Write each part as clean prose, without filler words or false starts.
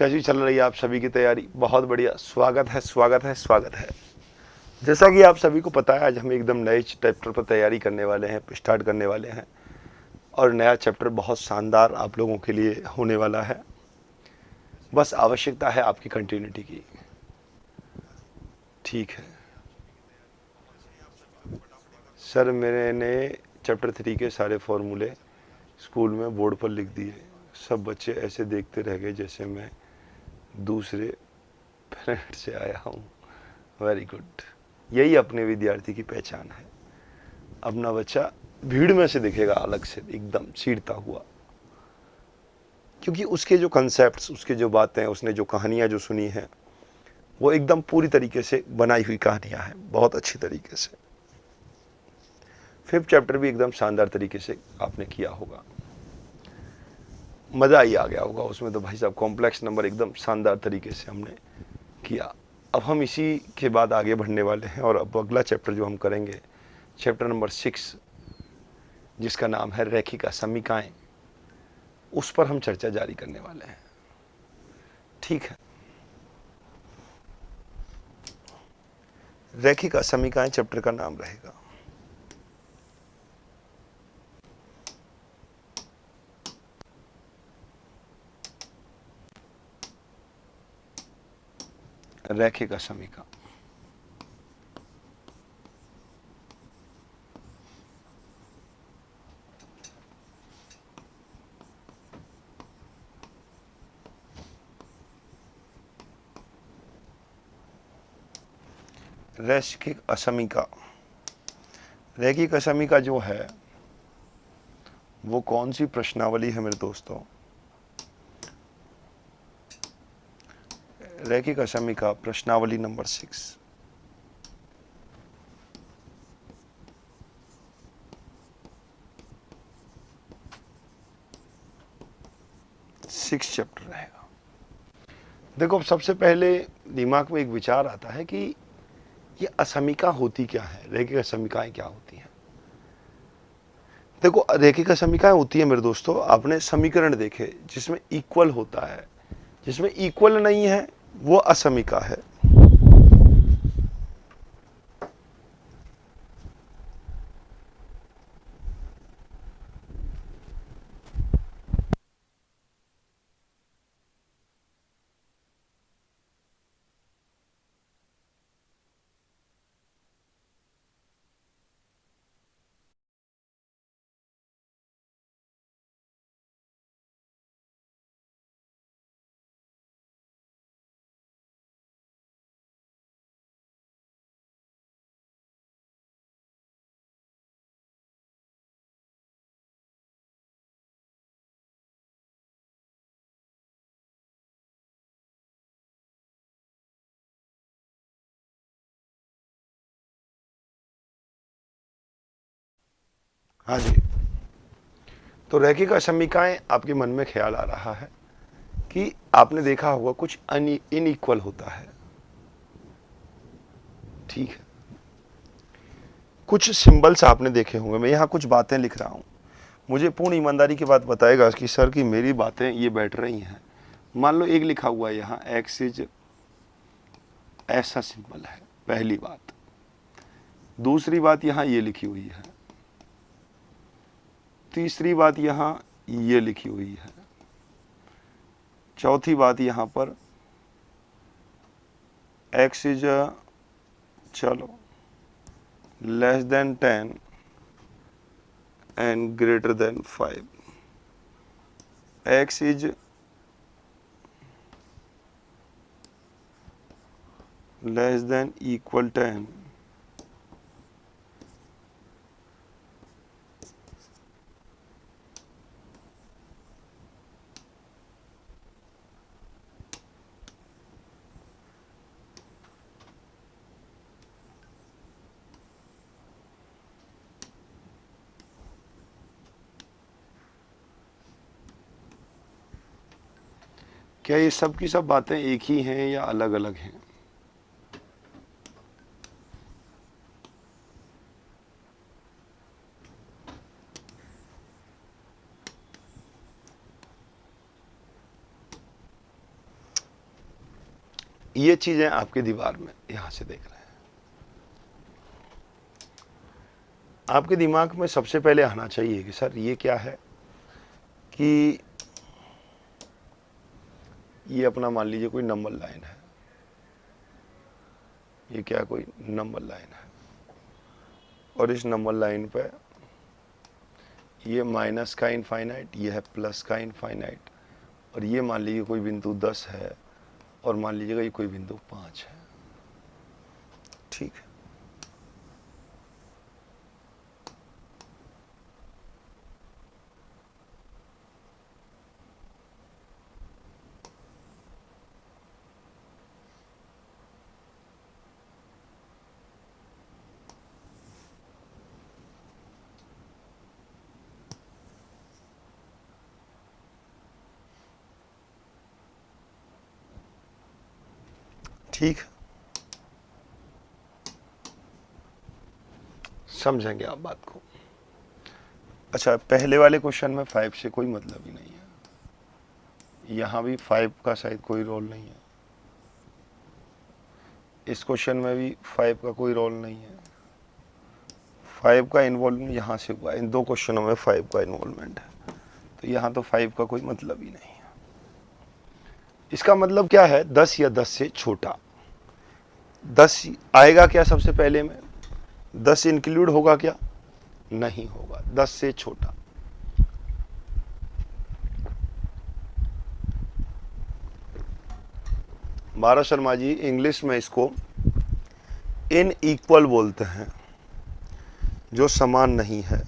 कैसी चल रही है आप सभी की तैयारी? बहुत बढ़िया, स्वागत है स्वागत है स्वागत है। जैसा कि आप सभी को पता है, आज हम एकदम नए चैप्टर पर तैयारी करने वाले हैं, स्टार्ट करने वाले हैं। और नया चैप्टर बहुत शानदार आप लोगों के लिए होने वाला है। बस आवश्यकता है आपकी कंटिन्यूटी की। ठीक है सर, मैंने चैप्टर 3 के सारे फॉर्मूले स्कूल में बोर्ड पर लिख दिए। सब बच्चे ऐसे देखते रह गए जैसे मैं दूसरे प्लेनेट से आया हूँ। Very good. यही अपने विद्यार्थी की पहचान है। अपना बच्चा भीड़ में से दिखेगा अलग से, एकदम चीरता हुआ, क्योंकि उसके जो कंसेप्ट्स, उसके जो बातें, उसने जो कहानियाँ जो सुनी हैं, वो एकदम पूरी तरीके से बनाई हुई कहानियाँ हैं, बहुत अच्छी तरीके से। 5th चैप्टर भी एकदम शानदार तरीके से आपने किया होगा, मज़ा ही आ गया होगा उसमें तो भाई साहब। कॉम्प्लेक्स नंबर एकदम शानदार तरीके से हमने किया। अब हम इसी के बाद आगे बढ़ने वाले हैं, और अब अगला चैप्टर जो हम करेंगे, चैप्टर नंबर 6, जिसका नाम है रेखिका समीकाएं, उस पर हम चर्चा जारी करने वाले हैं। ठीक है, रेखिका समीकाएं चैप्टर का नाम रहेगा। रेखिका समीका। रैखिक असमीका। रैखिक असमीका जो है वो कौन सी प्रश्नावली है मेरे दोस्तों? रैखिक असमीका प्रश्नावली नंबर 6। 6 चैप्टर रहेगा। देखो, सबसे पहले दिमाग में एक विचार आता है कि ये असमीका होती क्या है, रैखिक असमीकाएं क्या होती हैं। देखो, रैखिक असमीकाएं होती है मेरे दोस्तों, आपने समीकरण देखे जिसमें इक्वल होता है, जिसमें इक्वल नहीं है वो असमीका है। हाँ जी, तो रैखिक असमीकाएं आपके मन में ख्याल आ रहा है कि आपने देखा होगा कुछ इनइक्वल होता है। ठीक है, कुछ सिंबल्स आपने देखे होंगे। मैं यहाँ कुछ बातें लिख रहा हूँ, मुझे पूर्ण ईमानदारी की बात बताएगा कि सर की मेरी बातें ये बैठ रही हैं। मान लो एक लिखा हुआ है यहाँ, एक्स इज, ऐसा सिंबल है, पहली बात। दूसरी बात यहाँ ये लिखी हुई है। तीसरी बात यहाँ ये लिखी हुई है। चौथी बात यहाँ पर एक्स इज, चलो, less than 10 and greater than 5। X is less than equal 10 क्या ये सब की सब बातें एक ही हैं या अलग अलग हैं? ये चीजें आपके दीवार में यहां से देख रहे हैं। आपके दिमाग में सबसे पहले आना चाहिए कि सर ये क्या है, कि ये अपना मान लीजिए कोई नंबर लाइन है, ये क्या कोई नंबर लाइन है, और इस नंबर लाइन पे ये माइनस का इनफाइनाइट, ये है प्लस का इनफाइनाइट, और ये मान लीजिए कोई बिंदु 10 है, और मान लीजिएगा ये कोई बिंदु 5 है। ठीक है, ठीक है, समझेंगे आप बात को। अच्छा, पहले वाले क्वेश्चन में 5 से कोई मतलब ही नहीं है, यहां भी 5 का शायद कोई रोल नहीं है, इस क्वेश्चन में भी 5 का कोई रोल नहीं है। 5 का इन्वॉल्वमेंट यहां से हुआ, इन दो क्वेश्चनों में 5 का इन्वॉल्वमेंट है, तो यहां तो 5 का कोई मतलब ही नहीं है। इसका मतलब क्या है, 10 या 10 से छोटा। 10 आएगा क्या सबसे पहले में, 10 इंक्लूड होगा क्या, नहीं होगा, 10 से छोटा। भारत शर्मा जी इंग्लिश में इसको इनइक्वल बोलते हैं, जो समान नहीं है।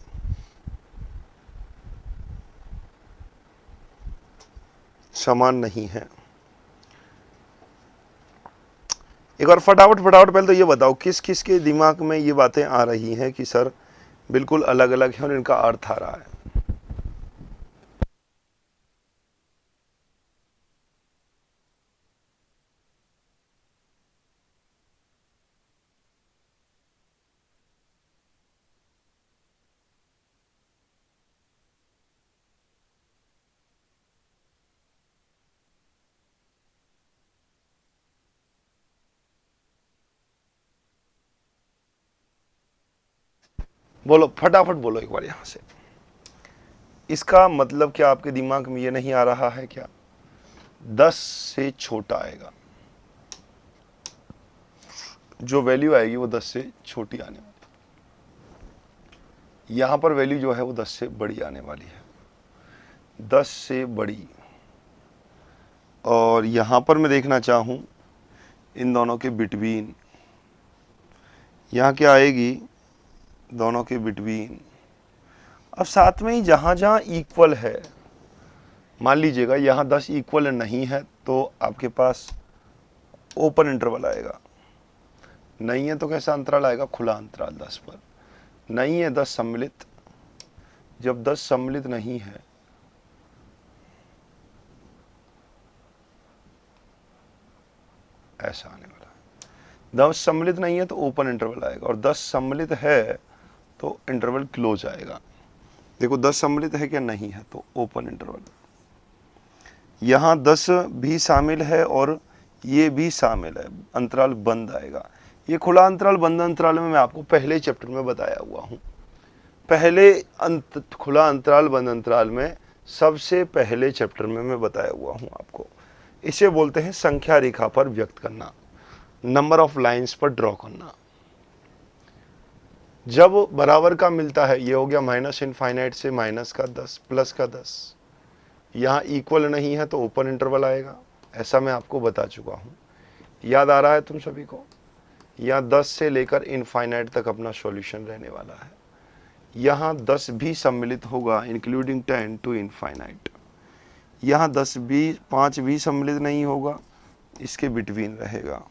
समान नहीं है। एक बार फटाफट पहले तो ये बताओ किस किस के दिमाग में ये बातें आ रही हैं कि सर बिल्कुल अलग अलग है और इनका अर्थ आ रहा है। बोलो फटाफट बोलो एक बार यहां से। इसका मतलब क्या आपके दिमाग में ये नहीं आ रहा है क्या, 10 से छोटा आएगा, जो वैल्यू आएगी वो 10 से छोटी आने वाली, यहां पर वैल्यू जो है वो 10 से बड़ी आने वाली है, 10 से बड़ी। और यहां पर मैं देखना चाहूं इन दोनों के बिटवीन, यहां क्या आएगी, दोनों के बिटवीन। अब साथ में ही जहां जहां इक्वल है, मान लीजिएगा यहां 10 इक्वल नहीं है तो आपके पास ओपन इंटरवल आएगा, नहीं है तो कैसा अंतराल आएगा, खुला अंतराल 10 पर। नहीं है 10 सम्मिलित, जब 10 सम्मिलित नहीं है ऐसा आने वाला है। 10 सम्मिलित नहीं है तो ओपन इंटरवल आएगा, और 10 सम्मिलित है तो इंटरवल क्लोज आएगा। देखो 10 सम्मिलित है क्या, नहीं है तो ओपन इंटरवल। यहां 10 भी शामिल है और ये भी शामिल है, अंतराल बंद आएगा। ये खुला अंतराल बंद अंतराल में मैं आपको पहले चैप्टर में बताया हुआ हूं। पहले खुला अंतराल बंद अंतराल में सबसे पहले चैप्टर में मैं बताया हुआ हूं आपको। इसे बोलते हैं संख्या रेखा पर व्यक्त करना, नंबर ऑफ लाइंस पर ड्रॉ करना। जब बराबर का मिलता है, ये हो गया माइनस इनफाइनाइट से माइनस का 10 प्लस का 10, यहां इक्वल नहीं है तो ओपन इंटरवल आएगा, ऐसा मैं आपको बता चुका हूं। याद आ रहा है तुम सभी को, यहां 10 से लेकर इनफाइनाइट तक अपना सॉल्यूशन रहने वाला है। यहां 10 भी सम्मिलित होगा इंक्लूडिंग 10 टू इनफाइनाइट। यहां 10 भी 5 भी सम्मिलित नहीं होगा, इसके बिटवीन रहेगा।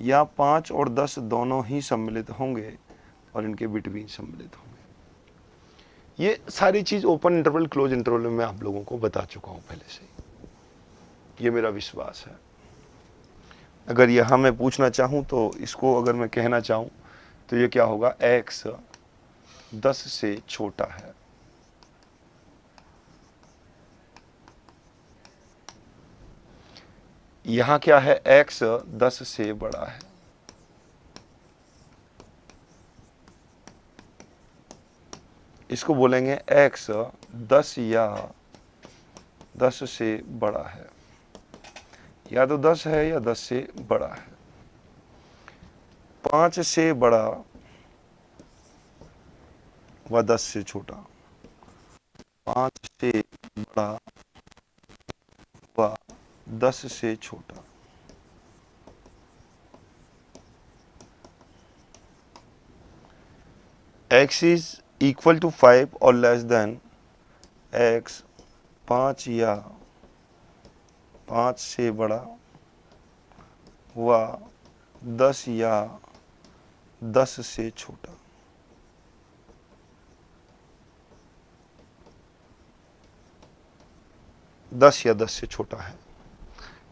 यहाँ 5 और 10 दोनों ही सम्मिलित होंगे और इनके बिटवीन सम्मिलित होंगे। ये सारी चीज ओपन इंटरवल क्लोज इंटरवल में मैं आप लोगों को बता चुका हूं पहले से, ये मेरा विश्वास है। अगर यहां मैं पूछना चाहूं तो इसको अगर मैं कहना चाहूं तो ये क्या होगा, x 10 से छोटा है। यहां क्या है, x 10 से बड़ा है, इसको बोलेंगे x 10 या 10 से बड़ा है, या तो 10 है या 10 से बड़ा है। 5 से बड़ा व 10 से छोटा, 5 से बड़ा व 10 से छोटा। x इज इक्वल टू 5 और लेस देन x 5 या 5 से बड़ा व 10 या 10 से छोटा। दस या 10 से छोटा है,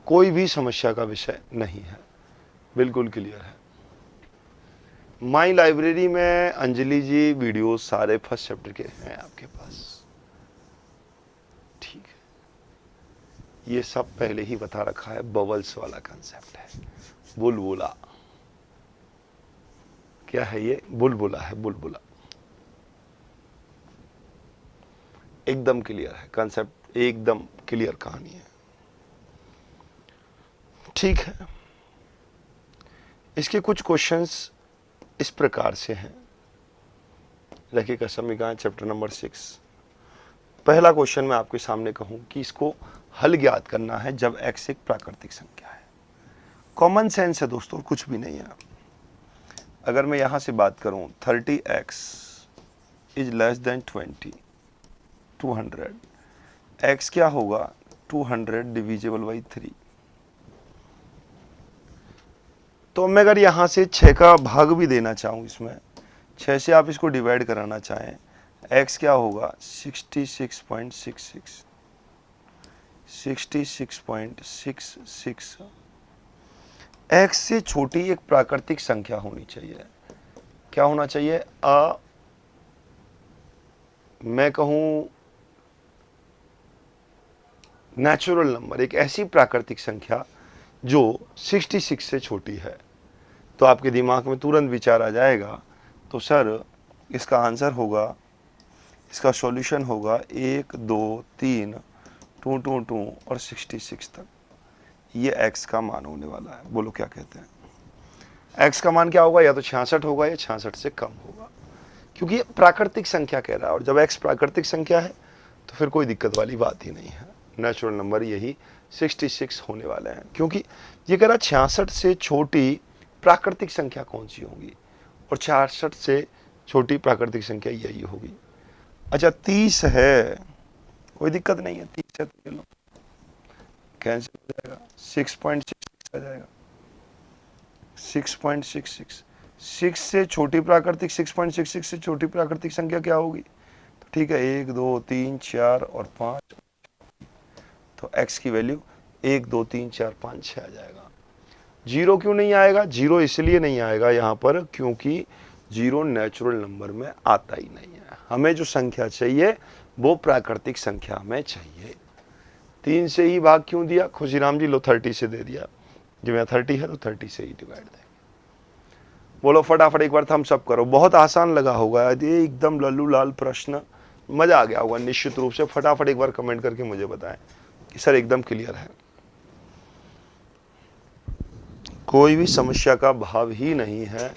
कोई भी समस्या का विषय नहीं है, बिल्कुल क्लियर है। माई लाइब्रेरी में अंजलि जी वीडियो सारे फर्स्ट चैप्टर के हैं आपके पास, ठीक है। ये सब पहले ही बता रखा है, बबल्स वाला कंसेप्ट है, बुलबुला। क्या है ये? बुलबुला है, बुलबुला। एकदम क्लियर है कंसेप्ट, एकदम क्लियर कहानी है, ठीक है। इसके कुछ क्वेश्चंस इस प्रकार से हैं। लैखिक असमीकरण चैप्टर नंबर 6। पहला क्वेश्चन मैं आपके सामने कहूं कि इसको हल ज्ञात करना है जब x एक प्राकृतिक संख्या है। कॉमन सेंस है दोस्तों, कुछ भी नहीं है। अगर मैं यहां से बात करूं 30x is less then 20, 200, x क्या होगा? 200 डिविजिबल बाई 3। तो मैं अगर यहां से 6 का भाग भी देना चाहूं, इसमें 6 से आप इसको डिवाइड कराना चाहें, x क्या होगा? 66.66, 66.66। x से छोटी एक प्राकृतिक संख्या होनी चाहिए। क्या होना चाहिए? मैं कहूं नेचुरल नंबर, एक ऐसी प्राकृतिक संख्या जो 66 से छोटी है। तो आपके दिमाग में तुरंत विचार आ जाएगा, तो सर इसका आंसर होगा, इसका सॉल्यूशन होगा 1 2 3 2 2 2 और 66 तक। ये x का मान होने वाला है। बोलो क्या कहते हैं? x का मान क्या होगा? या तो 66 होगा या 66 से कम होगा, क्योंकि ये प्राकृतिक संख्या कह रहा है। और जब x प्राकृतिक संख्या है तो फिर कोई दिक्कत वाली बात ही नहीं है। नेचुरल नंबर यही 66 होने वाले हैं, क्योंकि ये कह रहा 66 से छोटी प्राकृतिक संख्या कौन सी होगी, और 66 से छोटी प्राकृतिक संख्या यही होगी। अच्छा 30 है, कोई दिक्कत नहीं है, 30 है तो लो कैंसिल हो जाएगा, 6.66 आ जाएगा, 6.66। 6 से छोटी प्राकृतिक, 6.66 से छोटी प्राकृतिक संख्या क्या होगी? तो ठीक है, 1 2 3 4 और 5, तो x की वैल्यू 1 2 3 4 5 6 आ जाएगा। जीरो क्यों नहीं आएगा? जीरो इसलिए नहीं आएगा यहाँ पर क्योंकि जीरो नेचुरल नंबर में आता ही नहीं है। हमें जो संख्या चाहिए वो प्राकृतिक संख्या में चाहिए। 3 से ही भाग क्यों दिया? खुशीराम जी लो 30 से दे दिया, जब यहाँ 30 है तो 30 से ही डिवाइड देंगे। बोलो फटाफट एक बार थम्स अप करो। बहुत आसान लगा होगा ये, एकदम लल्लू लाल प्रश्न, मजा आ गया होगा निश्चित रूप से। फटाफट एक बार कमेंट करके मुझे बताएं कि सर एकदम क्लियर है, कोई भी समस्या का भाव ही नहीं है,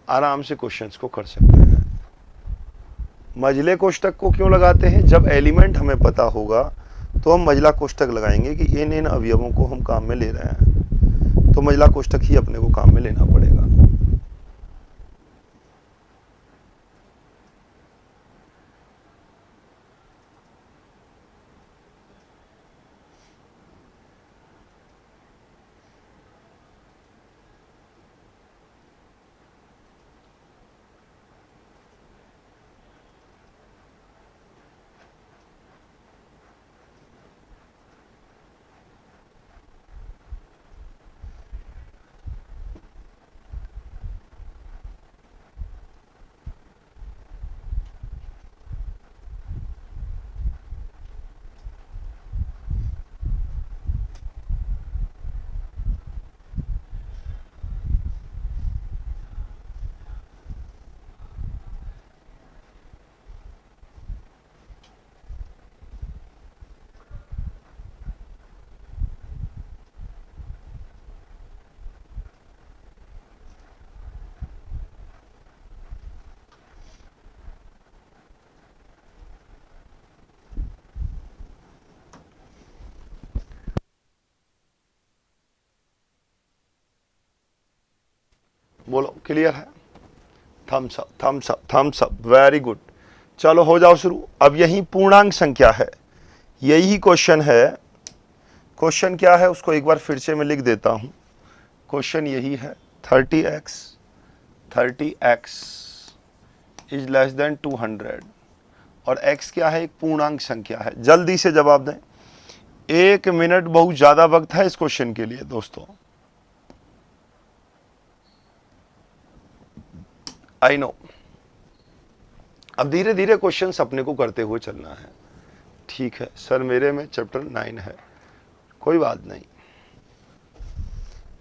आराम से क्वेश्चंस को कर सकते हैं। मझले कोष्टक को क्यों लगाते हैं? जब एलिमेंट हमें पता होगा तो हम मझला कोष्टक लगाएंगे कि इन अवयवों को हम काम में ले रहे हैं, तो मझला कोष्टक ही अपने को काम में लेना पड़ेगा। बोलो क्लियर है? Thumbs up, thumbs up, thumbs up, very good. चलो हो जाओ शुरू। अब यही पूर्णांक संख्या है, यही क्वेश्चन है। क्वेश्चन क्या है उसको एक बार फिर से मैं लिख देता हूं। क्वेश्चन यही है 30x इज लेस देन 200 और x क्या है? एक पूर्णांक संख्या है। जल्दी से जवाब दें। 1 मिनट बहुत ज्यादा वक्त है इस क्वेश्चन के लिए दोस्तों। I know. अब धीरे धीरे क्वेश्चंस अपने को करते हुए चलना है। ठीक है सर, मेरे में चैप्टर 9 है, कोई बात नहीं,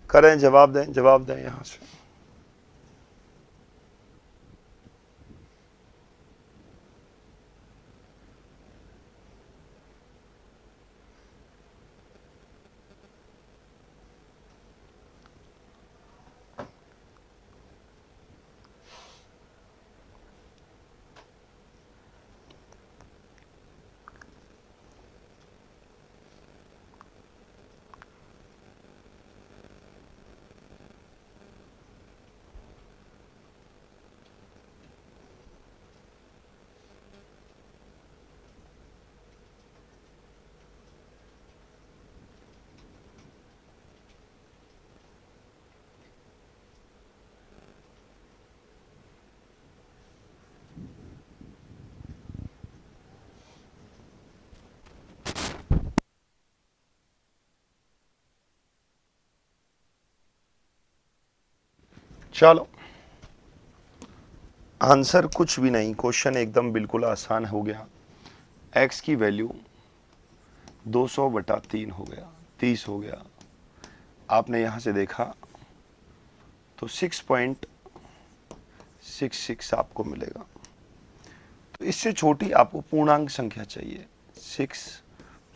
करें, जवाब दें, जवाब दें यहां से। चलो आंसर कुछ भी नहीं, क्वेश्चन एकदम बिल्कुल आसान हो गया। x की वैल्यू 200/3 हो गया, 30 हो गया। आपने यहां से देखा तो 6.66 आपको मिलेगा। तो इससे छोटी आपको पूर्णांक संख्या चाहिए। 6,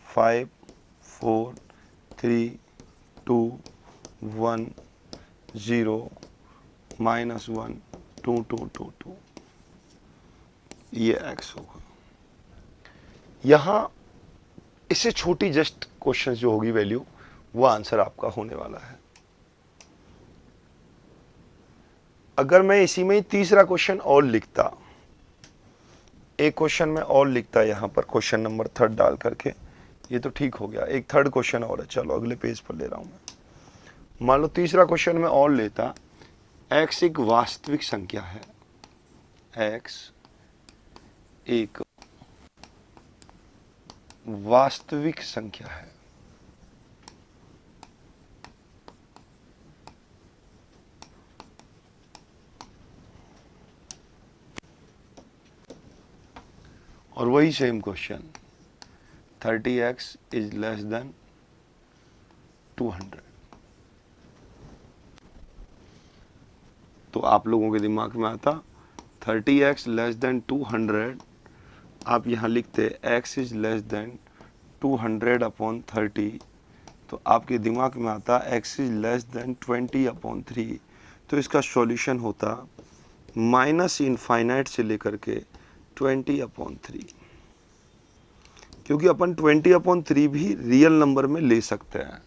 5, 4, 3, 2, 1, 0, -1, 2, 2, 2, 2, ये x होगा। यहां इससे छोटी जस्ट क्वेश्चन जो होगी वैल्यू, वो आंसर आपका होने वाला है। अगर मैं इसी में ही तीसरा क्वेश्चन और लिखता, एक क्वेश्चन में और लिखता यहां पर क्वेश्चन नंबर 3 डाल करके, ये तो ठीक हो गया। एक थर्ड क्वेश्चन और है, चलो अगले पेज पर ले रहा हूं मैं। मान लो तीसरा क्वेश्चन में और लेता, x एक वास्तविक संख्या है, x एक वास्तविक संख्या है। और वही same question 30x is less then 200। तो आप लोगों के दिमाग में आता 30x लेस देन 200, आप यहाँ लिखते x इज लेस देन 200/30, तो आपके दिमाग में आता x इज लेस देन 20/3। तो इसका सॉल्यूशन होता -इनफाइनाइट से लेकर के 20/3, क्योंकि अपन 20/3 भी रियल नंबर में ले सकते हैं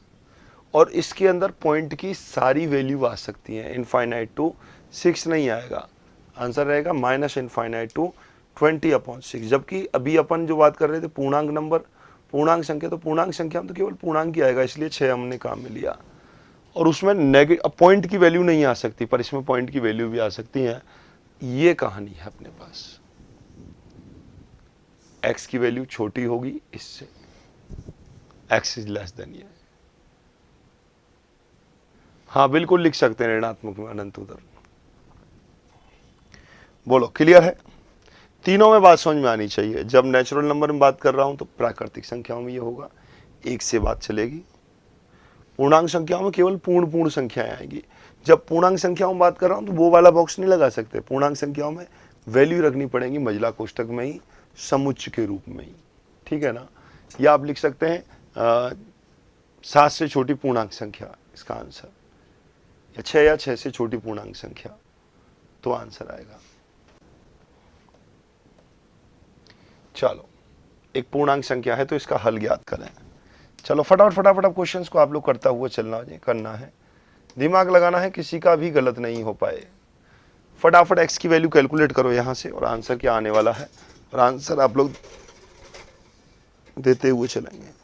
और इसके अंदर पॉइंट की सारी वैल्यू आ सकती हैं। इनफाइनाइट टू 6 नहीं आएगा, आंसर रहेगा -इनफाइनाइट टू 20/6। जबकि अभी अपन जो बात कर रहे थे पूर्णांक नंबर, पूर्णांक संख्या, तो पूर्णांक संख्या में तो केवल पूर्णांक ही आएगा, इसलिए 6 हमने काम में लिया। और उसमें नेगेटिव पॉइंट की वैल्यू नहीं आ सकती, पर इसमें पॉइंट की वैल्यू भी आ सकती है। ये कहानी है अपने पास। x की वैल्यू छोटी होगी इससे, x इज लेस देन ये। हाँ बिल्कुल लिख सकते हैं ऋणात्मक में अनंत उधर। बोलो क्लियर है? तीनों में बात समझ में आनी चाहिए। जब नेचुरल नंबर में बात कर रहा हूं तो प्राकृतिक संख्याओं में ये होगा, एक से बात चलेगी। पूर्णांक संख्याओं में केवल पूर्ण संख्याएं आएंगी। जब पूर्णांक संख्याओं में बात कर रहा हूं तो वो वाला बॉक्स नहीं लगा सकते। पूर्णांक संख्याओं में वैल्यू रखनी पड़ेगी महिला कोष्टक में ही, समुच्चय के रूप में ही, ठीक है ना। या आप लिख सकते हैं 7 से छोटी पूर्णांक संख्या, इसका आंसर, या 6 से छोटी पूर्णांक संख्या, तो आंसर आएगा। चलो एक पूर्णांक संख्या है तो इसका हल ज्ञात करें। चलो फटाफट फटाफट अब क्वेश्चंस को आप लोग करता हुआ चलना करना है। दिमाग लगाना है, किसी का भी गलत नहीं हो पाए। फटाफट x की वैल्यू कैलकुलेट करो यहाँ से और आंसर क्या आने वाला है, और आंसर आप लोग देते हुए चलेंगे।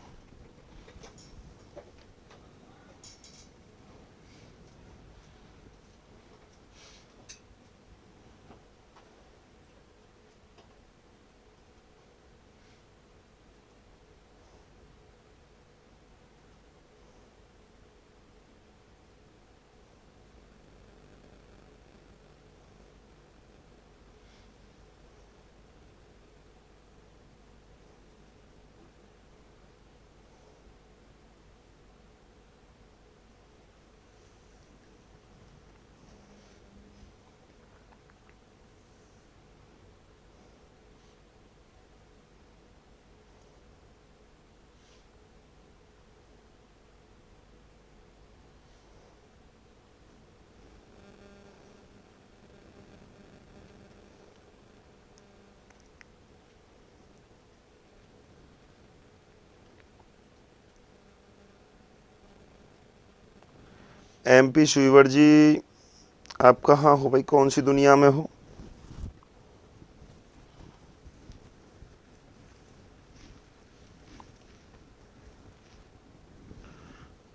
MP सुईवर जी, आप कहाँ हो भाई, कौन सी दुनिया में हो?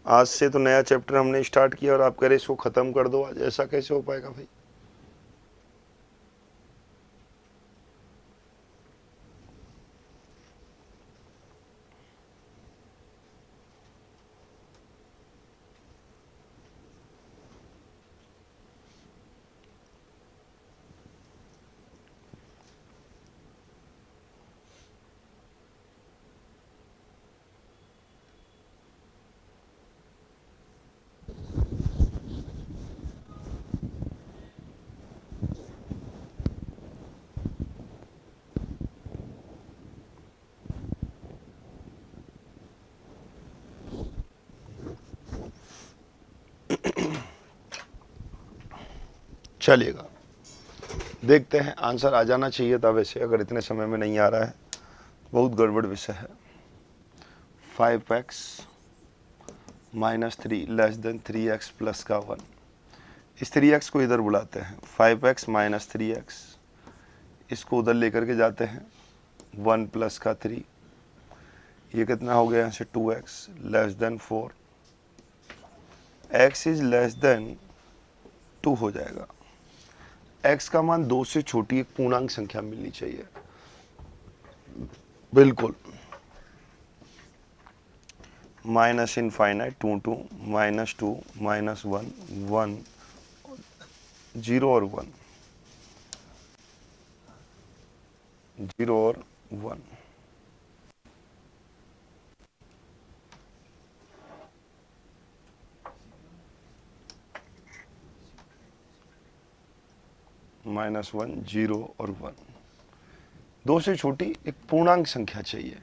आज से तो नया चैप्टर हमने स्टार्ट किया और आप कह रहे इसको खत्म कर दो आज, ऐसा कैसे हो पाएगा भाई? चलिएगा, देखते हैं, आंसर आ जाना चाहिए था वैसे, अगर इतने समय में नहीं आ रहा है बहुत गड़बड़ विषय है। 5x minus 3 less than 3x plus का 1, इस 3x को इधर बुलाते हैं, 5x माइनस 3x, इसको उधर लेकर के जाते हैं, 1 प्लस का 3, ये कितना हो गया यहाँ से 2x less than 4, x is less then 2 हो जाएगा। x का मान 2 से छोटी एक पूर्णांक संख्या मिलनी चाहिए, बिल्कुल। माइनस इनफाइनाइट 2 2 माइनस 2 माइनस 1 1 0 और 1 0 और 1, माइनस 1 0 और 1, 2 से छोटी एक पूर्णांक संख्या चाहिए,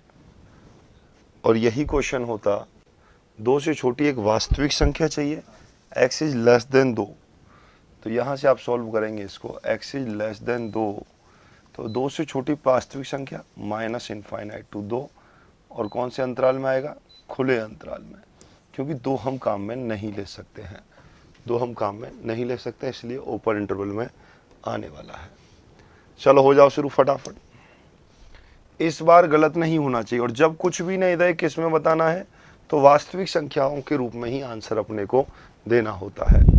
और यही क्वेश्चन होता 2 से छोटी एक वास्तविक संख्या चाहिए, x इज लेस देन 2, तो यहाँ से आप सॉल्व करेंगे इसको, x इज लेस देन 2, तो 2 से छोटी वास्तविक संख्या माइनस इनफाइनाइट टू 2, और कौन से अंतराल में आएगा, खुले अंतराल में, क्योंकि 2 हम काम में नहीं ले सकते हैं, 2 हम काम में नहीं ले सकते, इसलिए ओपन इंटरवल में आने वाला है। चलो हो जाओ शुरू फटाफट, इस बार गलत नहीं होना चाहिए, और जब कुछ भी नहीं दे किस में बताना है, तो वास्तविक संख्याओं के रूप में ही आंसर अपने को देना होता है।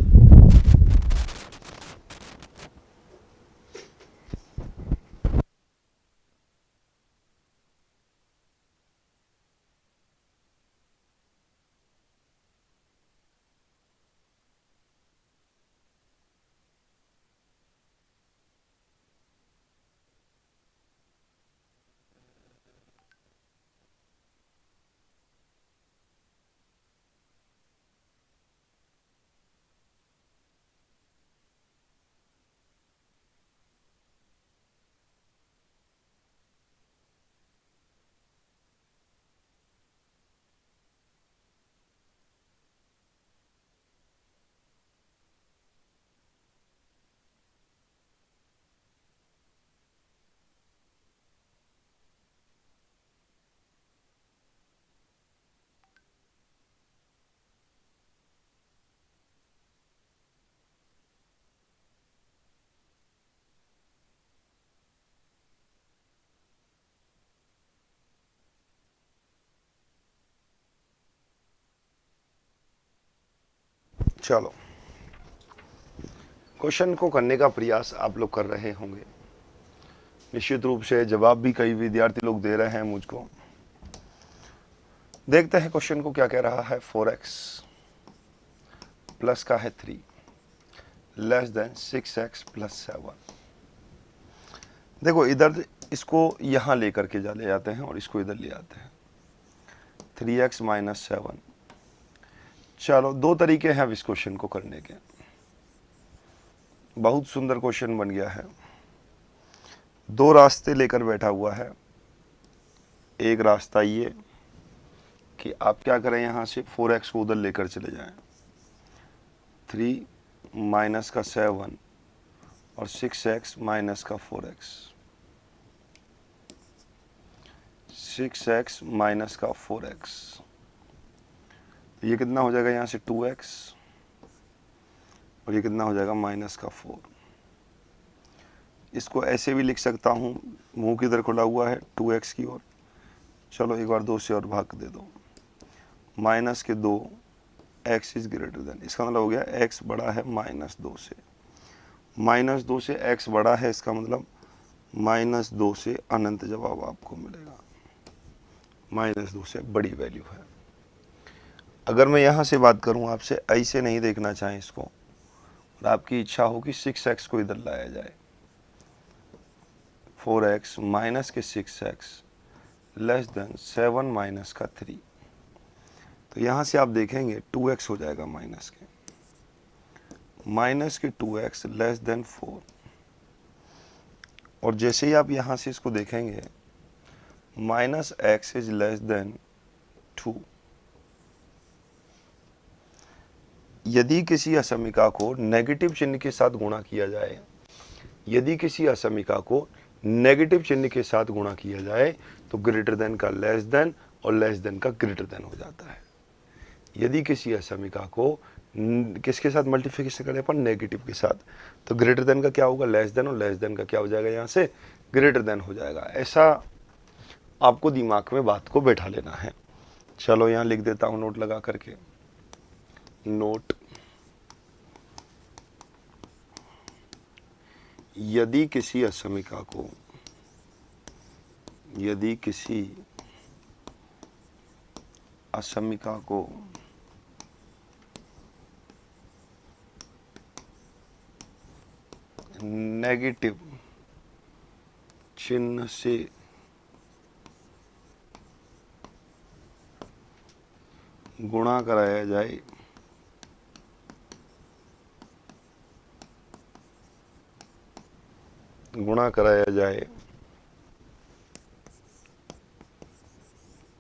चलो, क्वेश्चन को करने का प्रयास आप लोग कर रहे होंगे, निश्चित रूप से जवाब भी कई विद्यार्थी लोग दे रहे हैं मुझको। देखते हैं क्वेश्चन को क्या कह रहा है। 4x प्लस का है 3 लेस देन 6x प्लस 7। देखो इधर इसको यहां लेकर के ले जाते हैं और इसको इधर ले आते हैं। 3x minus 7। चलो, दो तरीके हैं अब इस क्वेश्चन को करने के। बहुत सुंदर क्वेश्चन बन गया है। दो रास्ते लेकर बैठा हुआ है। एक रास्ता ये कि आप क्या करें, यहां से 4x को उधर लेकर चले जाएं। 3 माइनस का 7 और 6x माइनस का 4x। 6x माइनस का 4x, तो ये कितना हो जाएगा यहाँ से 2x और ये कितना हो जाएगा माइनस का 4। इसको ऐसे भी लिख सकता हूँ, मुंह किधर खुला हुआ है 2x की ओर। चलो एक बार 2 से और भाग दे दो। माइनस के 2 x इज ग्रेटर देन, इसका मतलब हो गया x बड़ा है माइनस 2 से। माइनस 2 से x बड़ा है, इसका मतलब माइनस 2 से अनंत जवाब आपको मिलेगा। माइनस 2 से बड़ी वैल्यू है। अगर मैं यहाँ से बात करूँ आपसे, ऐसे नहीं देखना चाहें इसको और आपकी इच्छा हो कि 6x को इधर लाया जाए, 4x माइनस के 6x लेस देन 7 माइनस का 3, तो यहाँ से आप देखेंगे 2x हो जाएगा माइनस के 2x लेस देन 4। और जैसे ही आप यहाँ से इसको देखेंगे minus x is less then 2। यदि किसी असमिका को नेगेटिव चिन्ह के साथ गुणा किया जाए, यदि किसी असमिका को नेगेटिव चिन्ह के साथ गुणा किया जाए तो ग्रेटर देन का लेस देन और लेस देन का ग्रेटर देन हो जाता है। यदि किसी असमिका को किसके साथ मल्टीप्लिकेशन करें अपन, नेगेटिव के साथ, तो ग्रेटर देन का क्या होगा लेस देन और लेस देन का क्या हो जाएगा यहाँ से ग्रेटर देन हो जाएगा। ऐसा आपको दिमाग में बात को बैठा लेना है। चलो यहाँ लिख देता हूँ नोट लगा करके। नोट, यदि किसी असमिका को, यदि किसी असमिका को नेगेटिव चिन्ह से गुणा कराया जाए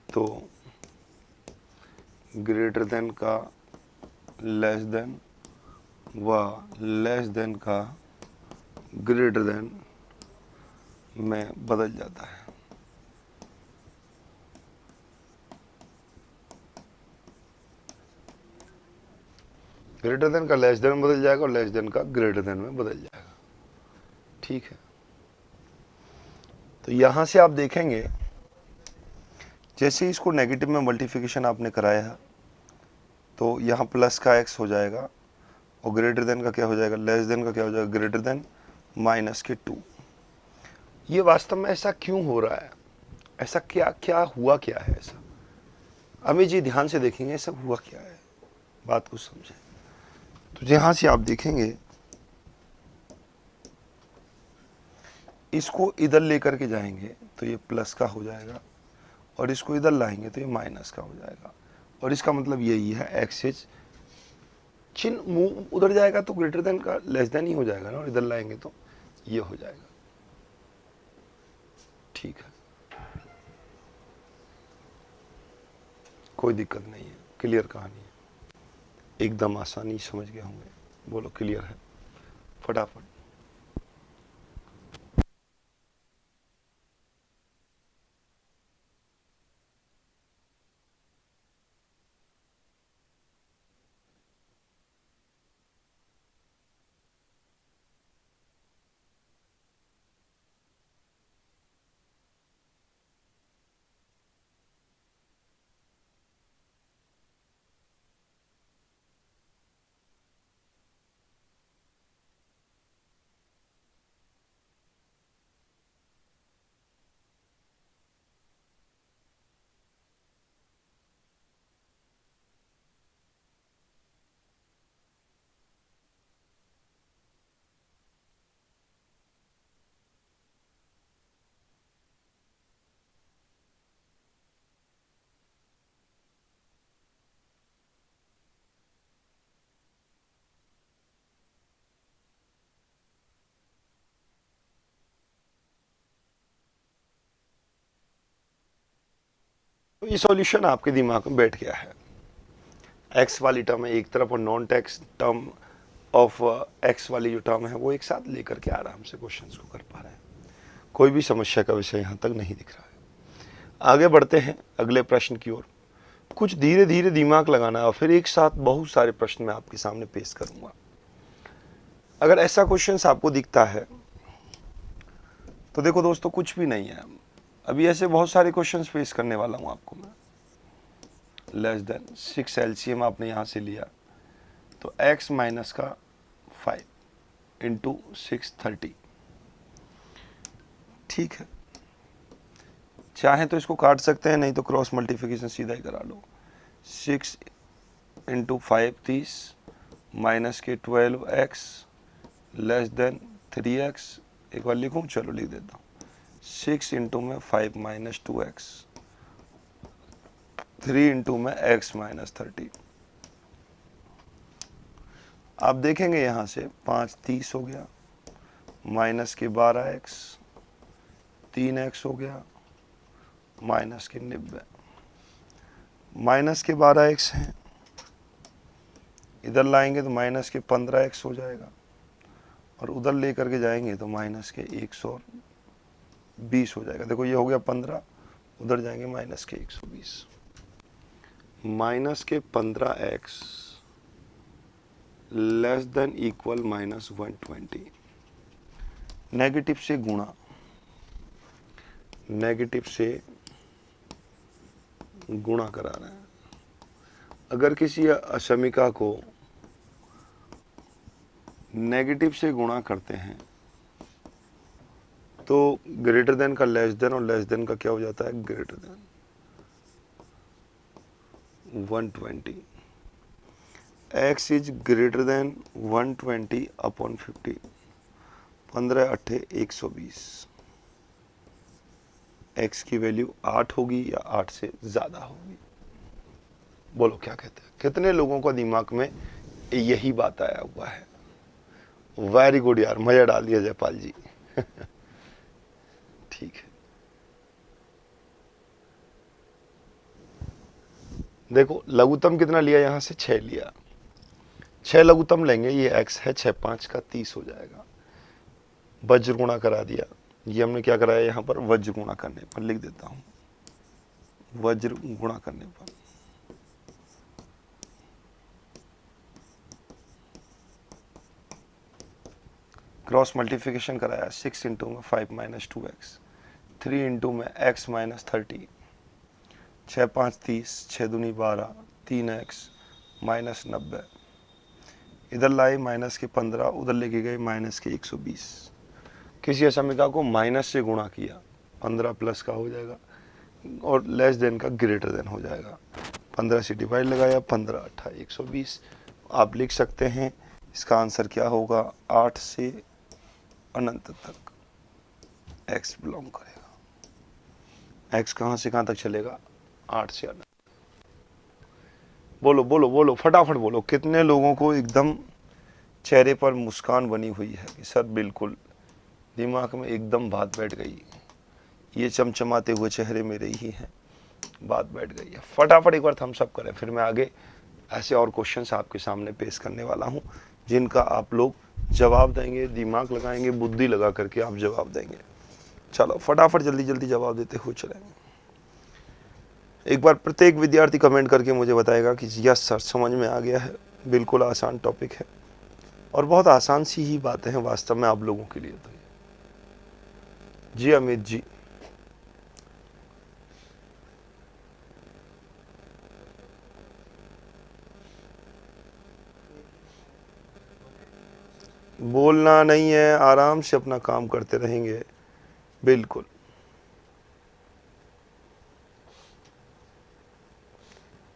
तो ग्रेटर देन का लेस देन व लेस देन का ग्रेटर देन में बदल जाता है। ग्रेटर देन का लेस देन में बदल जाएगा और लेस देन का ग्रेटर देन में बदल जाएगा। ठीक है, तो यहां से आप देखेंगे जैसे इसको नेगेटिव में मल्टीप्लिकेशन आपने कराया है तो यहाँ प्लस का x हो जाएगा और ग्रेटर देन का क्या हो जाएगा, लेस देन का क्या हो जाएगा, ग्रेटर देन माइनस के 2। ये वास्तव में ऐसा क्यों हो रहा है, ऐसा क्या क्या हुआ, क्या है ऐसा, अमित जी ध्यान से देखेंगे सब हुआ क्या है, बात को समझें। तो यहां से आप देखेंगे इसको इधर लेकर के जाएंगे तो ये प्लस का हो जाएगा और इसको इधर लाएंगे तो ये माइनस का हो जाएगा। और इसका मतलब यही है एक्स इज चिन्ह मुंह उधर जाएगा तो ग्रेटर देन का लेस देन ही हो जाएगा ना, और इधर लाएंगे तो ये हो जाएगा। ठीक है, कोई दिक्कत नहीं है, क्लियर कहानी है, एकदम आसानी समझ गए होंगे। बोलो क्लियर है फटाफट। तो ये सॉल्यूशन आपके दिमाग में बैठ गया है। एक्स वाली टर्म है एक तरफ और non tax term of x वाली जो टर्म है वो एक साथ लेकर के आराम से क्वेश्चंस को कर पा रहे हैं। कोई भी समस्या का विषय यहाँ तक नहीं दिख रहा है। आगे बढ़ते हैं अगले प्रश्न की ओर। कुछ धीरे धीरे दिमाग लगाना है और फिर एक साथ बहुत सारे प्रश्न मैं आपके सामने पेश करूंगा। अगर ऐसा क्वेश्चन आपको दिखता है तो देखो दोस्तों, कुछ भी नहीं है। अभी ऐसे बहुत सारे क्वेश्चंस पेश करने वाला हूं आपको मैं। लेस देन 6 एलसीएम आपने यहां से लिया तो x माइनस का 5 इंटू 630, ठीक है। चाहे तो इसको काट सकते हैं, नहीं तो क्रॉस मल्टीप्लिकेशन सीधा ही करा लो। 6 इंटू 5 30 माइनस के 12x लेस देन 3x। एक बार लिखूं, चलो लिख देता हूँ। 6 इंटू में 5 माइनस 2x, 3 इंटू में x माइनस 30। आप देखेंगे यहाँ से 5 30 हो गया, माइनस के 12x, 3x हो गया, माइनस के 90। माइनस के 12x हैं, इधर लाएंगे तो माइनस के 15x हो जाएगा और उधर लेकर के जाएंगे तो माइनस के 120 हो जाएगा। देखो ये हो गया 15, उधर जाएंगे माइनस के 120। माइनस के 15x less than equal minus 120। Negative से गुणा, नेगेटिव से गुणा करा रहे हैं। अगर किसी असमीका को नेगेटिव से गुणा करते हैं तो ग्रेटर देन का लेस देन और लेस देन का क्या हो जाता है, greater than. 120 x is greater than 120 upon 50। 15 अट्ठे 120। x की वैल्यू 8 होगी या 8 से ज्यादा होगी? बोलो क्या कहते हैं? कितने लोगों का दिमाग में यही बात आया हुआ है? वेरी गुड यार, मजा डाल दिया जयपाल जी। ठीक है, देखो लघुत्तम कितना लिया, यहां से 6 लिया। 6 लघुत्तम लेंगे, ये x है 6 5 का 30 हो जाएगा। वज्र गुणा करा दिया, ये हमने क्या कराया यहां पर, वज्र गुणा करने पर लिख देता हूं, वज्र गुणा करने पर। क्रॉस मल्टीप्लिकेशन कराया, 6 इंटू में 5 माइनस 2x, 3 इंटू में x माइनस 30, 6 5 30, 6 दूनी 12, 3x माइनस 90। इधर लाए माइनस के 15, उधर लेके गए माइनस के 120। किसी असमीका को माइनस से गुणा किया, 15 प्लस का हो जाएगा और लेस देन का ग्रेटर देन हो जाएगा। 15 से डिवाइड लगाया, 15 अट्ठा 120। आप लिख सकते हैं इसका आंसर क्या होगा, 8 से अनंत तक x बिलोंग करेगा। x कहां से कहां तक चलेगा, 8 से अनंत। बोलो बोलो बोलो, फटाफट बोलो। कितने लोगों को एकदम चेहरे पर मुस्कान बनी हुई है कि सर बिल्कुल, दिमाग में एकदम बात बैठ गई, ये चमचमाते हुए चेहरे मेरे ही हैं, बात बैठ गई है। फटाफट एक बार थम्स अप करें, फिर मैं आगे ऐसे और क्वेश्चंस आपके सामने पेश करने वाला हूं जिनका आप लोग जवाब देंगे, दिमाग लगाएंगे, बुद्धि लगा करके आप जवाब देंगे। चलो फटाफट जल्दी जल्दी जवाब देते हुए चलेंगे। एक बार प्रत्येक विद्यार्थी कमेंट करके मुझे बताएगा कि यस सर समझ में आ गया है। बिल्कुल आसान टॉपिक है और बहुत आसान सी ही बातें हैं वास्तव में आप लोगों के लिए। तो जी अमित जी, बोलना नहीं है, आराम से अपना काम करते रहेंगे। बिल्कुल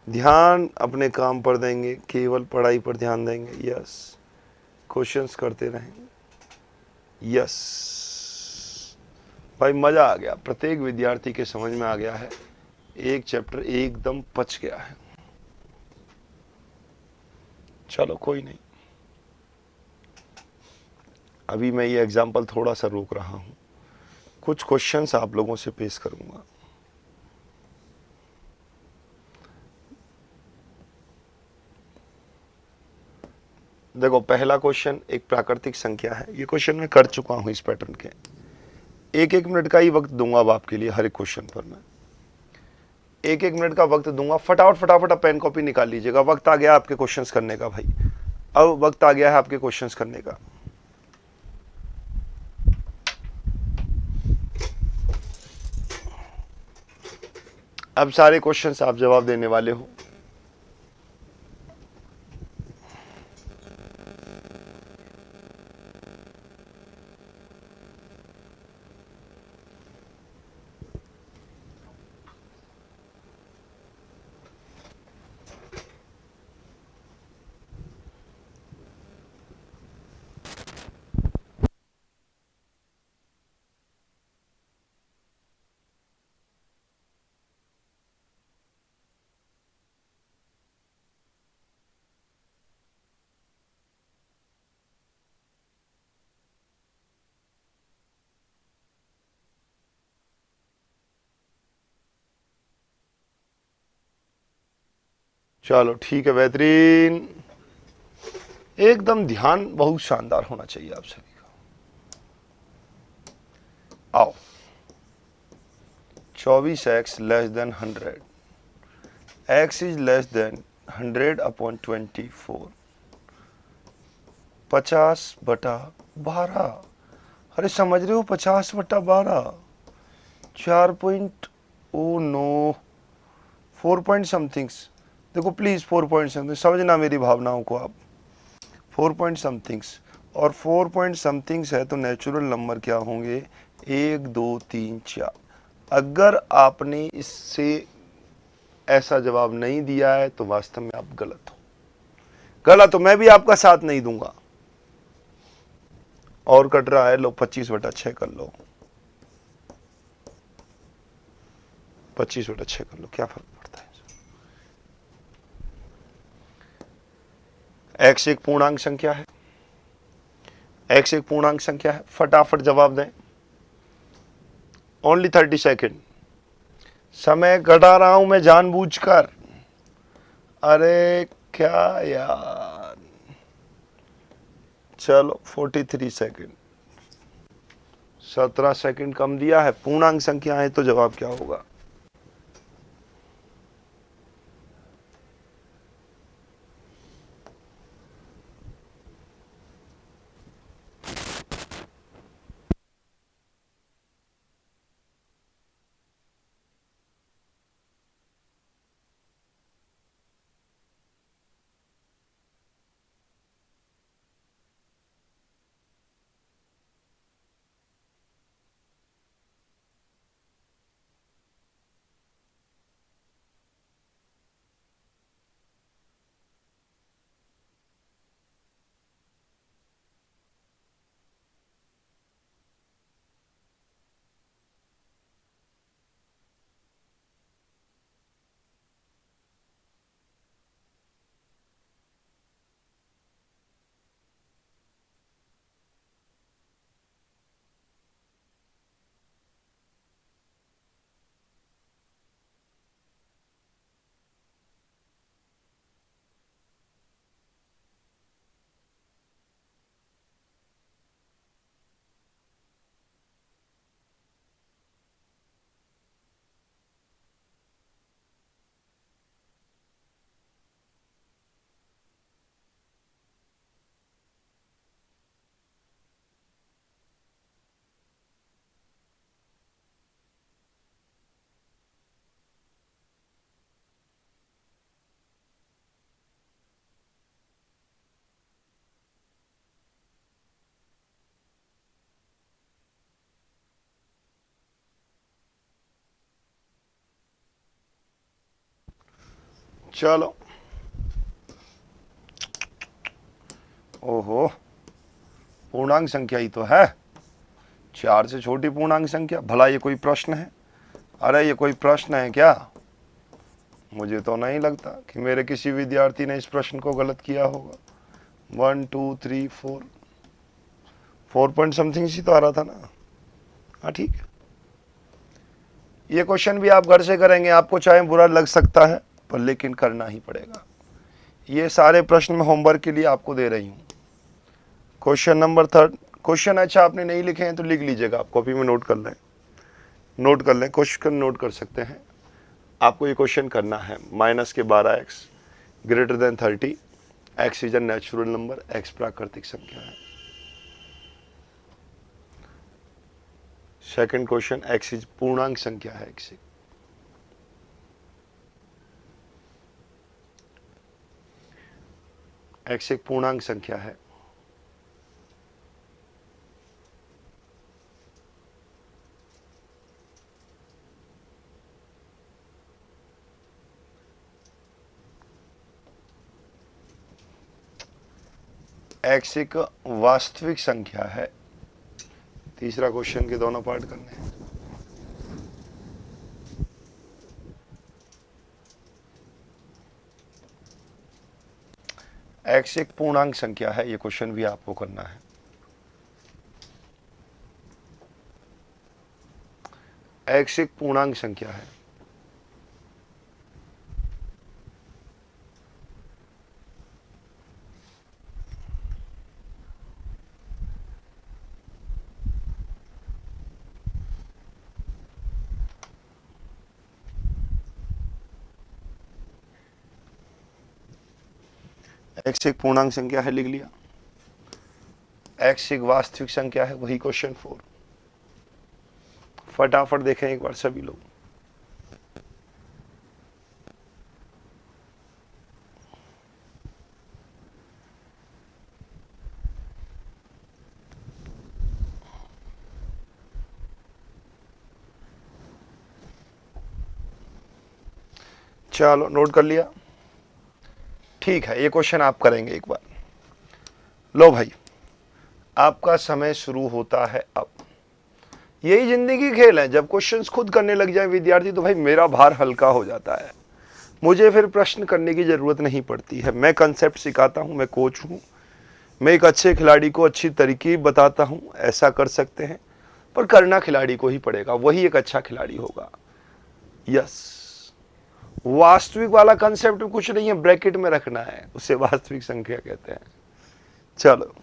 ध्यान अपने काम पर देंगे, केवल पढ़ाई पर ध्यान देंगे। यस, क्वेश्चंस करते रहेंगे। यस भाई, मजा आ गया। प्रत्येक विद्यार्थी के समझ में आ गया है, एक चैप्टर एकदम पच गया है। चलो कोई नहीं, अभी मैं ये एग्जाम्पल थोड़ा सा रोक रहा हूँ, कुछ क्वेश्चंस आप लोगों से पेश करूंगा। देखो पहला क्वेश्चन एक प्राकृतिक संख्या है, ये क्वेश्चन मैं कर चुका हूँ इस पैटर्न के। 1-1 मिनट का ही वक्त दूंगा अब आपके लिए, हर एक क्वेश्चन पर मैं 1-1 मिनट का वक्त दूंगा। फटाफट फटाफट आप पेन कॉपी निकाल लीजिएगा। वक्त आ गया आपके क्वेश्चंस करने का भाई, अब वक्त आ गया है आपके क्वेश्चंस करने का। अब सारे क्वेश्चंस आप जवाब देने वाले हो। चलो ठीक है, बेहतरीन। एकदम ध्यान बहुत शानदार होना चाहिए आप सभी का। आओ, 24x less than 100, x is less then 100/24, 50/12। अरे समझ रहे हो, 50/12, 4.09, 4 पॉइंट समथिंग्स। देखो प्लीज 4 पॉइंट समथिंग समझना मेरी भावनाओं को आप। 4 पॉइंट समथिंग्स, और 4 पॉइंट समथिंग्स है तो नेचुरल नंबर क्या होंगे, 1 2 3 4। अगर आपने इससे ऐसा जवाब नहीं दिया है तो वास्तव में आप गलत हो, गलत हो। मैं भी आपका साथ नहीं दूंगा। और कट रहा है, लो 25/6 कर लो, 25/6 कर लो, क्या फर्क पड़ता है। x एक पूर्णांक संख्या है, x एक पूर्णांक संख्या है। फटाफट जवाब दें, ओनली 30 सेकेंड। समय घटा रहा हूं मैं जानबूझकर। अरे क्या यार, चलो 43 सेकेंड, 17 सेकेंड कम दिया है। पूर्णांक संख्या है तो जवाब क्या होगा। चलो, ओहो, पूर्णांक संख्या ही तो है, 4 से छोटी पूर्णांक संख्या। भला ये कोई प्रश्न है? अरे ये कोई प्रश्न है क्या? मुझे तो नहीं लगता कि मेरे किसी विद्यार्थी ने इस प्रश्न को गलत किया होगा। 1 2 3 4, 4 पॉइंट समथिंग ही तो आ रहा था ना। हाँ ठीक है, ये क्वेश्चन भी आप घर से करेंगे, आपको चाहे बुरा लग सकता है पर लेकिन करना ही पड़ेगा। ये सारे प्रश्न मैं होमवर्क के लिए आपको दे रही हूँ। Question number 3। क्वेश्चन अच्छा आपने नहीं लिखे हैं तो लिख लीजिएगा, आप कॉपी में नोट कर लें, क्वेश्चन नोट कर सकते हैं। आपको ये क्वेश्चन करना है, -12x greater than 30, x is a natural number, x प्राकृतिक संख्या है। सेकंड क्वेश्चन, x इज पूर्णांक संख्या है, x एक पूर्णांक संख्या है। x एक वास्तविक संख्या है। तीसरा क्वेश्चन के दोनों पार्ट करने हैं। x एक पूर्णांक संख्या है, ये क्वेश्चन भी आपको करना है। x एक पूर्णांक संख्या है। x एक पूर्णांक संख्या है, लिख लिया। x एक वास्तविक संख्या है, वही क्वेश्चन 4। फटाफट देखें एक बार सभी लोग। चलो नोट कर लिया, ठीक है। ये क्वेश्चन आप करेंगे एक बार। लो भाई, आपका समय शुरू होता है अब। यही जिंदगी खेल है, जब क्वेश्चंस खुद करने लग जाए विद्यार्थी तो भाई मेरा भार हल्का हो जाता है, मुझे फिर प्रश्न करने की जरूरत नहीं पड़ती है। मैं कंसेप्ट सिखाता हूं, मैं कोच हूं, मैं एक अच्छे खिलाड़ी को अच्छी तरकीब बताता हूं, ऐसा कर सकते हैं, पर करना खिलाड़ी को ही पड़ेगा, वही एक अच्छा खिलाड़ी होगा। यस, वास्तविक वाला कंसेप्ट कुछ नहीं है, ब्रैकेट में रखना है, उसे वास्तविक संख्या कहते हैं। चलो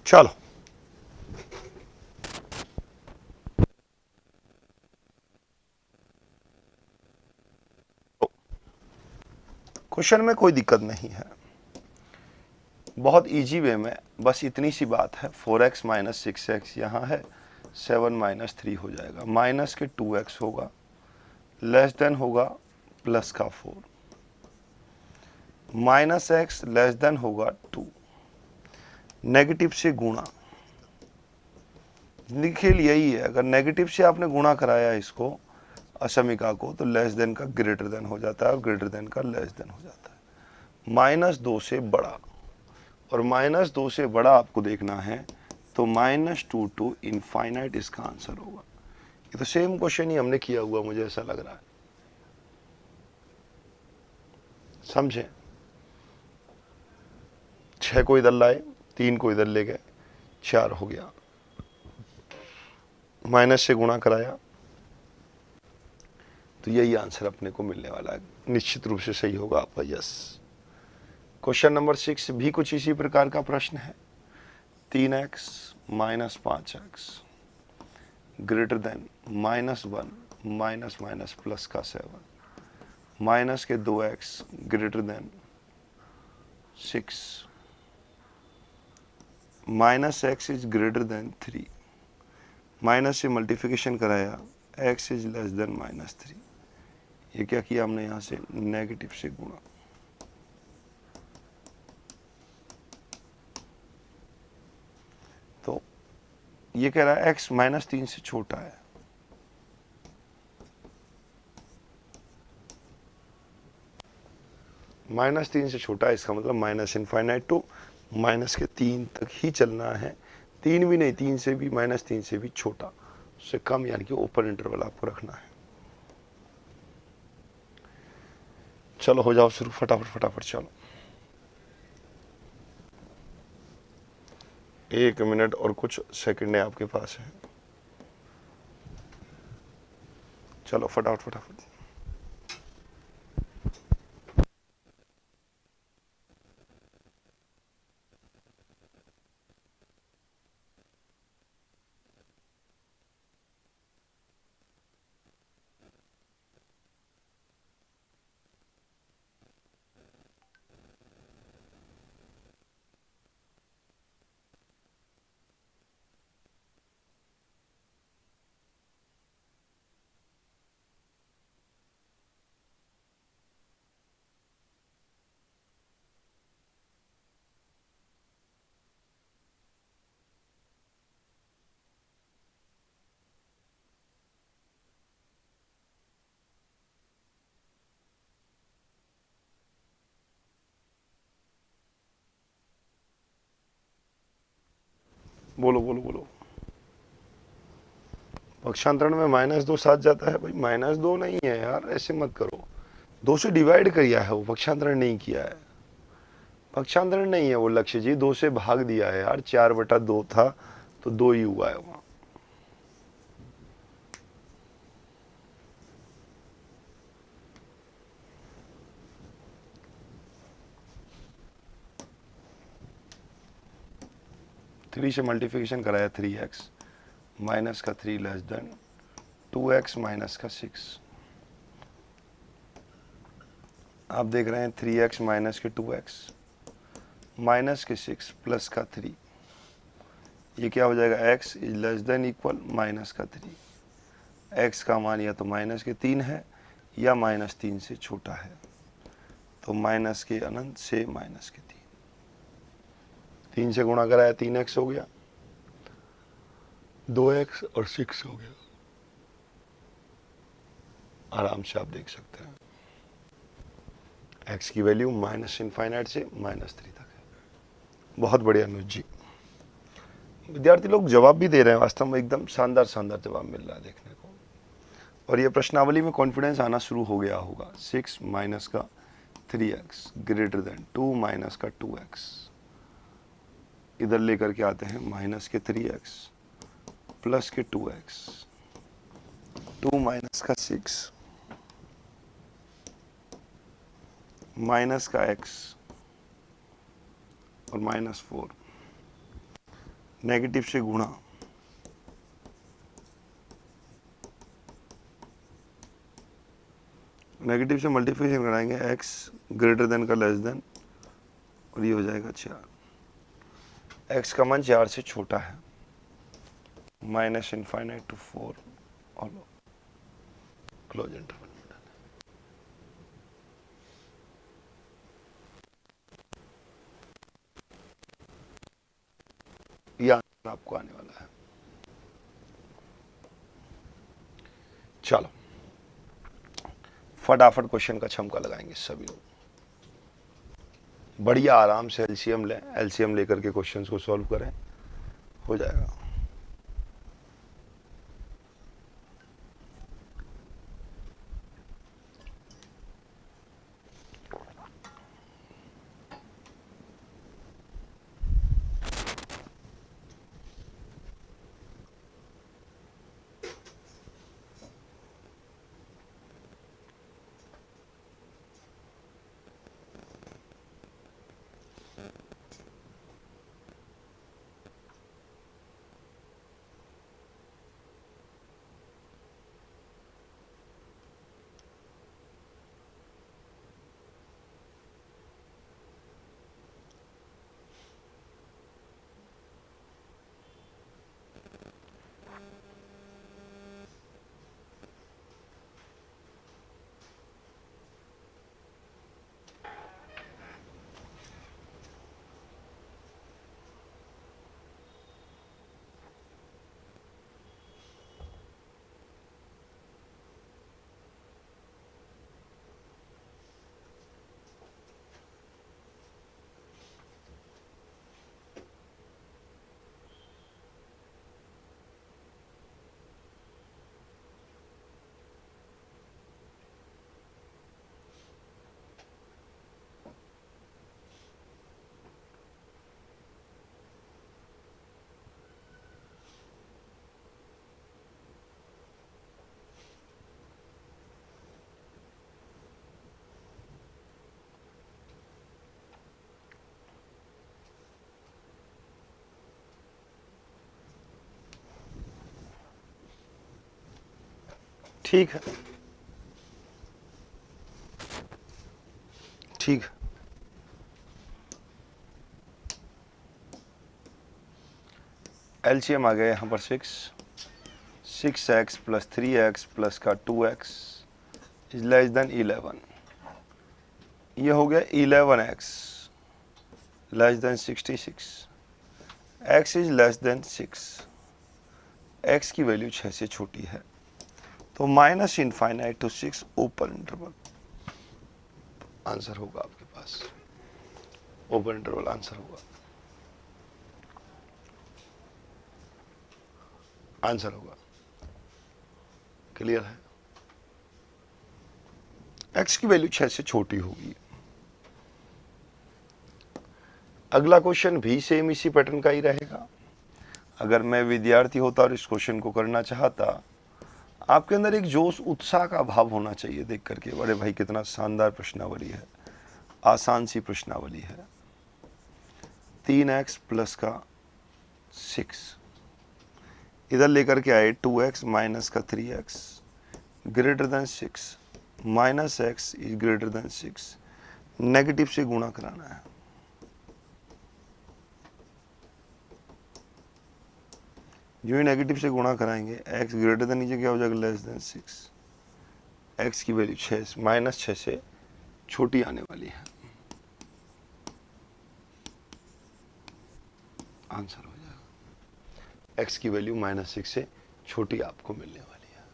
चलो, क्वेश्चन में कोई दिक्कत नहीं है। बहुत इजी वे में बस इतनी सी बात है, 4x माइनस 6x यहाँ है, 7 माइनस 3 हो जाएगा, माइनस के 2x होगा, लेस देन होगा प्लस का 4, माइनस x लेस देन होगा 2, नेगेटिव से गुणा, खेल यही है, अगर नेगेटिव से आपने गुणा कराया इसको असमिका को तो लेस देन का ग्रेटर देन हो जाता है और ग्रेटर देन का लेस देन हो जाता है। -2 से बड़ा, और -2 से बड़ा आपको देखना है तो -2 टू इनफाइनाइट इसका आंसर होगा। ये तो सेम क्वेश्चन ही हमने किया हुआ, मुझे ऐसा लग रहा है, समझे। 6 को इधर लाए, 3 को इधर ले गए, 4 हो गया, माइनस से गुणा कराया तो यही आंसर अपने को मिलने वाला है, निश्चित रूप से सही होगा आपका, यस। क्वेश्चन नंबर 6 भी कुछ इसी प्रकार का प्रश्न है। 3x minus 5x greater than -1 minus minus plus का 7, माइनस के 2x greater than 6, minus x is greater than 3, minus से मल्टीप्लिकेशन कराया, x इज लेस देन -3, ये क्या किया हमने यहाँ से नेगेटिव से गुणा, तो ये कह रहा है x -3 से छोटा है, -3 से छोटा है, इसका मतलब माइनस इनफाइनाइट टू माइनस के 3 तक ही चलना है, 3 भी नहीं, 3 से भी, -3 से भी छोटा, उससे कम, यानी कि ओपन इंटरवल आपको रखना है। चलो हो जाओ शुरू, फटाफट फटाफट चलो, 1 मिनट और कुछ सेकंड आपके पास है, चलो फटाफट फटाफट। बोलो बोलो बोलो। पक्षांतरण में -2 साथ जाता है, भाई -2 नहीं है यार, ऐसे मत करो, 2 से डिवाइड किया है वो, पक्षांतरण नहीं किया है, पक्षांतरण नहीं है वो लक्ष्य जी, 2 से भाग दिया है यार, 4/2 था तो 2 ही हुआ है वहां। थ्री से मल्टीप्लिकेशन कराया, 3x माइनस का 3 लेस देन 2x माइनस का 6, आप देख रहे हैं 3x माइनस के 2x माइनस के 6 प्लस का 3, ये क्या हो जाएगा, x is less than equal minus का 3, x का मान या तो माइनस के 3 है या -3 से छोटा है, तो माइनस के अनंत से माइनस के 3 से गुणा कराया, 3x हो गया, 2x और 6 हो गया, आराम से आप देख सकते हैं x की वैल्यू -इनफाइनाइट से -3 तक है। बहुत बढ़िया अनुज जी, विद्यार्थी लोग जवाब भी दे रहे हैं, वास्तव में एकदम शानदार शानदार जवाब मिल रहा है देखने को, और ये प्रश्नावली में कॉन्फिडेंस आना शुरू हो गया होगा। 6 माइनस का 3x ग्रेटर देन 2 माइनस का 2x, इधर लेकर के आते हैं माइनस के 3x प्लस के 2x, 2 माइनस का 6 माइनस का x और -4, नेगेटिव से गुणा, नेगेटिव से मल्टीप्लिकेशन कराएंगे, x ग्रेटर देन का लेस देन, और ये हो जाएगा 4, x का मान 4 से छोटा है, माइनस इनफाइनाइट टू 4 और क्लोज इंटरवल। ये आंसर आपको आने वाला है। चलो फटाफट क्वेश्चन का छमका लगाएंगे सभी लोग, बढ़िया आराम से एलसीएम लें, एलसीएम लेकर के क्वेश्चंस को सॉल्व करें, हो जाएगा। ठीक है, ठीक है। एलसीएम आ गया यहाँ पर 6x प्लस 3x प्लस का 2x इज लेस देन 11। ये हो गया 11x less than 66, x is less than 6, x की वैल्यू 6 से छोटी है, तो minus infinite to 6 open interval answer होगा आपके पास, ओपन इंटरवल आंसर होगा, आंसर होगा। क्लियर है? x की वैल्यू 6 से छोटी होगी। अगला क्वेश्चन भी सेम इसी पैटर्न का ही रहेगा। अगर मैं विद्यार्थी होता और इस क्वेश्चन को करना चाहता, आपके अंदर एक जोश उत्साह का भाव होना चाहिए देख करके, बड़े भाई कितना शानदार प्रश्नावली है, आसान सी प्रश्नावली है। 3x प्लस का 6 इधर लेकर के आए 2x माइनस का 3x greater than 6 minus x is greater than 6, negative से गुणा कराना है। जो ही नेगेटिव से गुणा कराएंगे x ग्रेटर देन नीचे क्या हो जाएगा, लेस देन 6, x की वैल्यू 6 माइनस 6 से छोटी आने वाली है, आंसर हो जाएगा। x की वैल्यू माइनस 6 से छोटी आपको मिलने वाली है।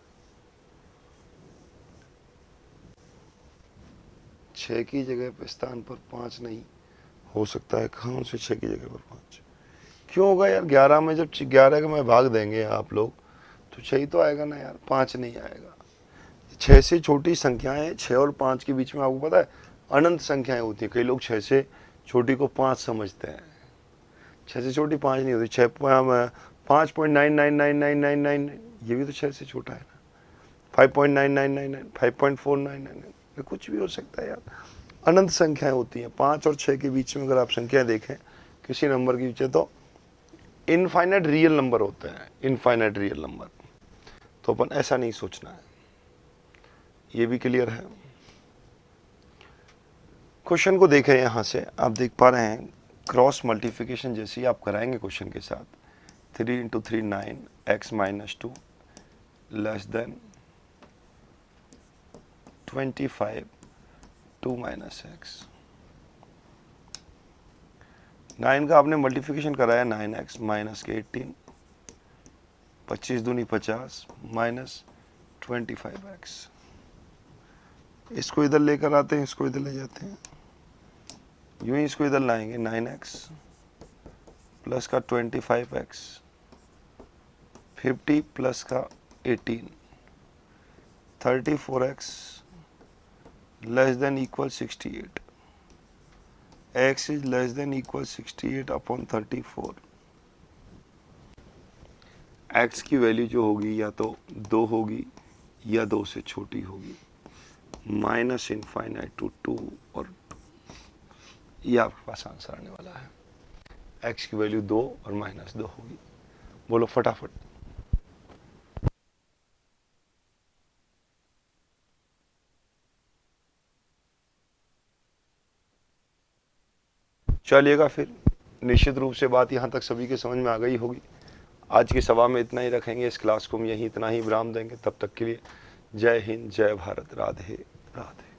6 की जगह पर स्थान पर 5 नहीं हो सकता है, कहाँ से 6 की जगह पर 5 क्यों होगा यार? 11 में जब 11 का मैं भाग देंगे आप लोग तो 6 ही तो आएगा ना यार, 5 नहीं आएगा। 6 से छोटी संख्याएं 6 और 5 के बीच में आपको पता है अनंत संख्याएं होती हैं। कई लोग 6 से छोटी को 5 समझते हैं, 6 से छोटी 5 नहीं होती। 5.999999 ये भी तो 6 से छोटा है ना, 5.9999 5.499 कुछ भी हो सकता है यार, अनंत संख्याएं होती हैं। 5 और 6 के बीच में अगर आप संख्याएं देखें किसी नंबर के पीछे तो इनफाइनाइट रियल नंबर होते हैं, इनफाइनाइट रियल नंबर। तो अपन ऐसा नहीं सोचना है, ये भी क्लियर है। क्वेश्चन को देखें, यहां से आप देख पा रहे हैं क्रॉस मल्टीप्लिकेशन जैसे ही आप कराएंगे क्वेश्चन के साथ, 3 into 3 9, x minus 2 less than 25 2 minus x. 9 का आपने मल्टीप्लिकेशन कराया 9x माइनस के 18, 25 दूनी 50 माइनस 25x। इसको इधर लेकर आते हैं, इसको इधर ले जाते हैं, यूं ही इसको इधर लाएंगे 9x प्लस का 25x, 50 प्लस का 18, 34x less than equal 68, x is less than equal 68 upon 34। x की वैल्यू जो होगी या तो 2 होगी या 2 से छोटी होगी, माइनस इनफाइनाइट टू 2 और 2, ये आपके पास आंसर आने वाला है। x की वैल्यू 2 और माइनस 2 होगी। बोलो फटाफट। चलिएगा फिर, निश्चित रूप से बात यहाँ तक सभी के समझ में आ गई होगी। आज की सभा में इतना ही रखेंगे, इस क्लास को हम यहीं इतना ही विराम देंगे। तब तक के लिए जय हिंद, जय भारत, राधे राधे।